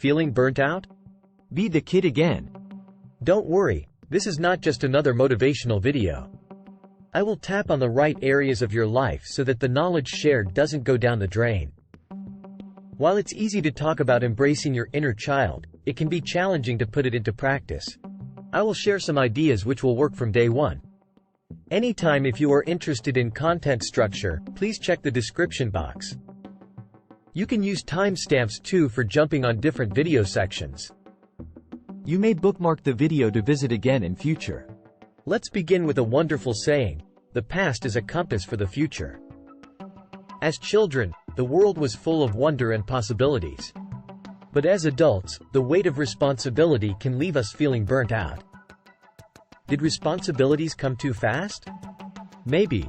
Feeling burnt out? Be the kid again. Don't worry, this is not just another motivational video. I will tap on the right areas of your life so that the knowledge shared doesn't go down the drain. While it's easy to talk about embracing your inner child, it can be challenging to put it into practice. I will share some ideas which will work from day one. Anytime if you are interested in content structure, please check the description box. You can use timestamps too for jumping on different video sections. You may bookmark the video to visit again in future. Let's begin with a wonderful saying: the past is a compass for the future. As children, the world was full of wonder and possibilities. But as adults, the weight of responsibility can leave us feeling burnt out. Did responsibilities come too fast? Maybe.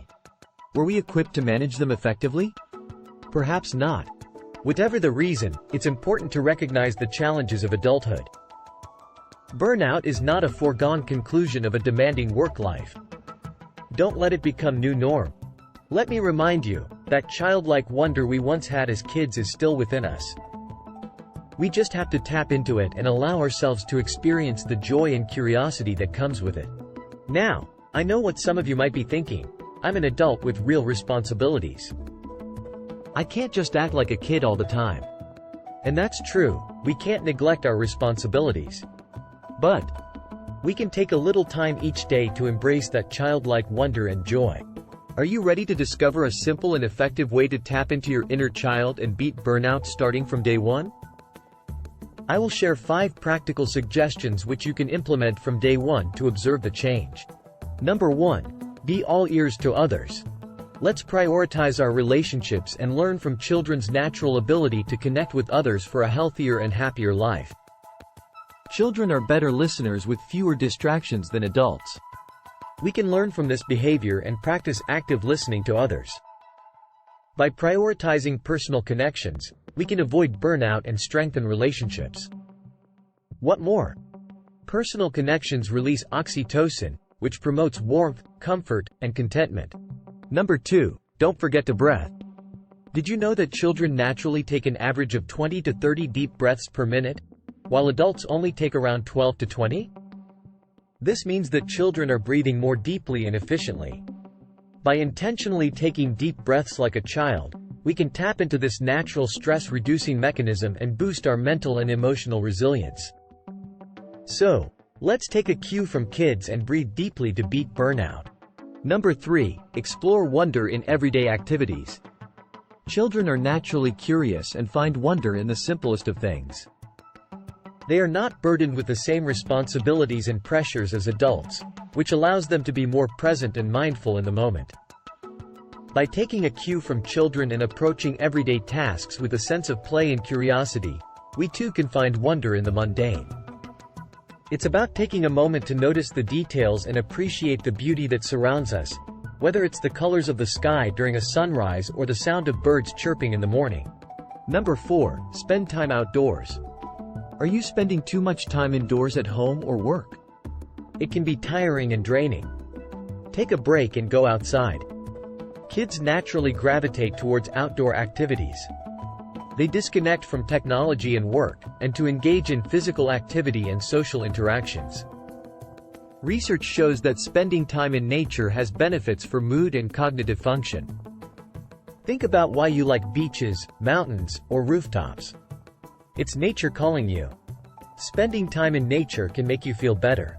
Were we equipped to manage them effectively? Perhaps not. Whatever the reason, it's important to recognize the challenges of adulthood. Burnout is not a foregone conclusion of a demanding work life. Don't let it become new norm. Let me remind you, that childlike wonder we once had as kids is still within us. We just have to tap into it and allow ourselves to experience the joy and curiosity that comes with it. Now, I know what some of you might be thinking: I'm an adult with real responsibilities. I can't just act like a kid all the time. And that's true, we can't neglect our responsibilities. But we can take a little time each day to embrace that childlike wonder and joy. Are you ready to discover a simple and effective way to tap into your inner child and beat burnout starting from day one? I will share 5 practical suggestions which you can implement from day one to observe the change. Number 1. Be all ears to others. Let's prioritize our relationships and learn from children's natural ability to connect with others for a healthier and happier life. Children are better listeners with fewer distractions than adults. We can learn from this behavior and practice active listening to others. By prioritizing personal connections, we can avoid burnout and strengthen relationships. What more? Personal connections release oxytocin, which promotes warmth, comfort, and contentment. Number 2. Don't forget to breathe. Did you know that children naturally take an average of 20 to 30 deep breaths per minute, while adults only take around 12 to 20? This means that children are breathing more deeply and efficiently. By intentionally taking deep breaths like a child, we can tap into this natural stress-reducing mechanism and boost our mental and emotional resilience. So, let's take a cue from kids and breathe deeply to beat burnout. Number 3. Explore wonder in everyday activities. Children are naturally curious and find wonder in the simplest of things. They are not burdened with the same responsibilities and pressures as adults, which allows them to be more present and mindful in the moment. By taking a cue from children and approaching everyday tasks with a sense of play and curiosity, we too can find wonder in the mundane. It's about taking a moment to notice the details and appreciate the beauty that surrounds us, whether it's the colors of the sky during a sunrise or the sound of birds chirping in the morning. Number 4. Spend time outdoors. Are you spending too much time indoors at home or work? It can be tiring and draining. Take a break and go outside. Kids naturally gravitate towards outdoor activities. They disconnect from technology and work, and to engage in physical activity and social interactions. Research shows that spending time in nature has benefits for mood and cognitive function. Think about why you like beaches, mountains, or rooftops. It's nature calling you. Spending time in nature can make you feel better.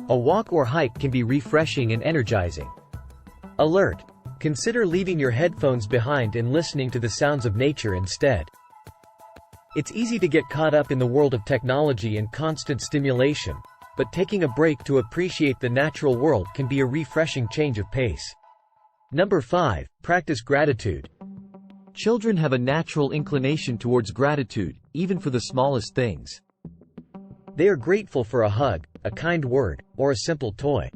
A walk or hike can be refreshing and energizing. Alert! Consider leaving your headphones behind and listening to the sounds of nature instead. It's easy to get caught up in the world of technology and constant stimulation, but taking a break to appreciate the natural world can be a refreshing change of pace. Number 5. Practice gratitude. Children have a natural inclination towards gratitude, even for the smallest things. They are grateful for a hug, a kind word, or a simple toy.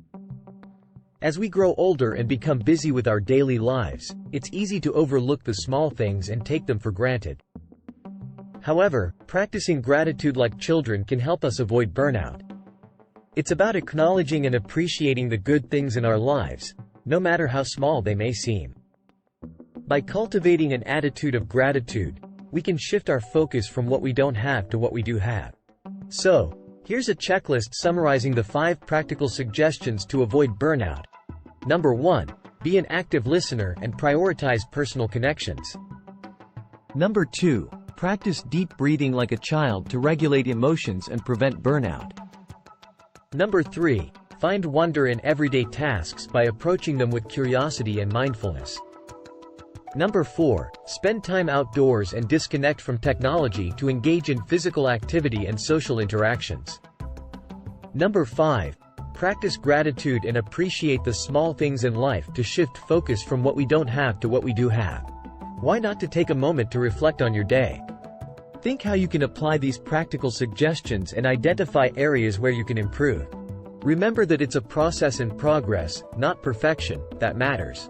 As we grow older and become busy with our daily lives, it's easy to overlook the small things and take them for granted. However, practicing gratitude like children can help us avoid burnout. It's about acknowledging and appreciating the good things in our lives, no matter how small they may seem. By cultivating an attitude of gratitude, we can shift our focus from what we don't have to what we do have. So, here's a checklist summarizing the 5 practical suggestions to avoid burnout. Number 1. Be an active listener and prioritize personal connections. Number 2. Practice deep breathing like a child to regulate emotions and prevent burnout. Number 3. Find wonder in everyday tasks by approaching them with curiosity and mindfulness. Number 4. Spend time outdoors and disconnect from technology to engage in physical activity and social interactions. Number 5. Practice gratitude and appreciate the small things in life to shift focus from what we don't have to what we do have. Why not to take a moment to reflect on your day? Think how you can apply these practical suggestions and identify areas where you can improve. Remember that it's a process in progress, not perfection, that matters.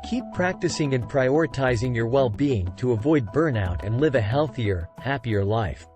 Keep practicing and prioritizing your well-being to avoid burnout and live a healthier, happier life.